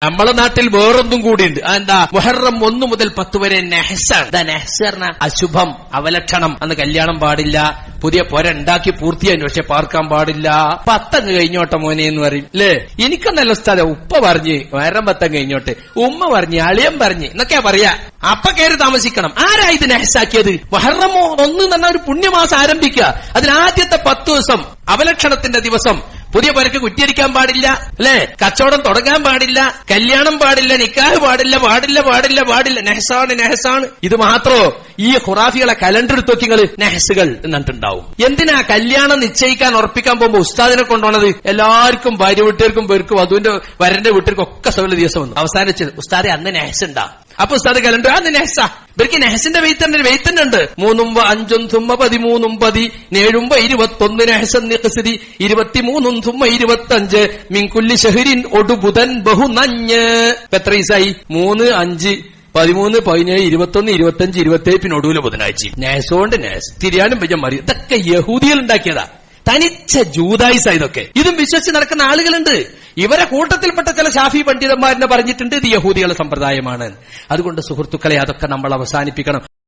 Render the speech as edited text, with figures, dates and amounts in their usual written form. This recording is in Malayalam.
നമ്മളെ നാട്ടിൽ വേറൊന്നും കൂടിയുണ്ട്. എന്താ? മുഹറം 1 മുതൽ 10 വരെ നെഹ്സാണ്. നെഹ്സ് പറഞ്ഞ അശുഭം, അവലക്ഷണം. അന്ന് കല്യാണം പാടില്ല, പുതിയ പുര ഉണ്ടാക്കി പൂർത്തിയായി, പക്ഷെ പാർക്കാൻ പാടില്ല. 10 കഴിഞ്ഞോട്ടെ മോനെ എന്ന് പറയും അല്ലേ? എനിക്കൊന്നല്ല ഉസ്താദെ, ഉപ്പ പറഞ്ഞ് മുഹറം 10 കഴിഞ്ഞോട്ടെ, ഉമ്മ പറഞ്ഞ്, അളിയൻ പറഞ്ഞ് എന്നൊക്കെയാ പറയാ. അപ്പൊ കയറി താമസിക്കണം. ആരാ ഇത് നെഹ്സാക്കിയത്? മുഹറം 1 എന്ന് പറഞ്ഞ ഒരു പുണ്യമാസം ആരംഭിക്കുക. അതിലാദ്യത്തെ 10 ദിവസം അവലക്ഷണത്തിന്റെ ദിവസം. പുതിയ പുരക്ക് കുറ്റിയടിക്കാൻ പാടില്ല അല്ലെ? കച്ചവടം തുടങ്ങാൻ പാടില്ല, കല്യാണം പാടില്ല, നിക്കാഹ് പാടില്ല, പാടില്ല പാടില്ല പാടില്ല. നെഹ്സാണ് നെഹ്സാണ്. ഇത് മാത്രോ? ഈ ഖുറാഫികളെ കലണ്ടർ എടുത്ത് നോക്കിങ്ങള്, നെഹ്സുകൾ എന്നിട്ടുണ്ടാവും. എന്തിനാ കല്യാണം നിശ്ചയിക്കാൻ ഉറപ്പിക്കാൻ പോകുമ്പോ ഉസ്താദിനെ കൊണ്ടുപോണത്? എല്ലാവർക്കും ഭാര്യ വീട്ടുകാർക്കും പേർക്കും വധുവിന്റെ വരന്റെ വീട്ടുകാർക്കും ഒക്കെ സകല ദിവസം വന്നു അവസാനിച്ചത്. ഉസ്താദെ അന്ന് നെഹ്സ് ഉണ്ടാ. അപ്പൊ ഉസ്താദ് കലണ്ടർ അന്ന് നെഹ്സാ. ഇവർക്ക് നെഹ്സിന്റെ വെയ്ത്തന്നെ ഉണ്ട്. 3 5 13 10 7 21 നെഹ്സൻ 23 25 മിൻകുല്ലി ഷഹ്റിൻ ഒടുബുധൻ ബഹുനഞ്ഞ്. എത്ര ദിവസമായി? 3 5 13 17 21 25 27 പിന്നെ ഒടുവിലെ ബുധനാഴ്ച. നെഹ്സോണ്ട് നെഹ്സ് തിരിയാനും പറ്റും മറി. ഇതൊക്കെ യഹൂദികൾ ഉണ്ടാക്കിയതാ. തനിച്ച ജൂതായിസ. ഇതൊക്കെ ഇതും വിശ്വസിച്ച് നടക്കുന്ന ആളുകളുണ്ട്. ഇവരെ കൂട്ടത്തിൽപ്പെട്ട ചില ഷാഫി പണ്ഡിതന്മാരെന്നെ പറഞ്ഞിട്ടുണ്ട് ഇത് യഹൂദികളുടെ സമ്പ്രദായമാണ്. അതുകൊണ്ട് സുഹൃത്തുക്കളെ, അതൊക്കെ നമ്മൾ അവസാനിപ്പിക്കണം.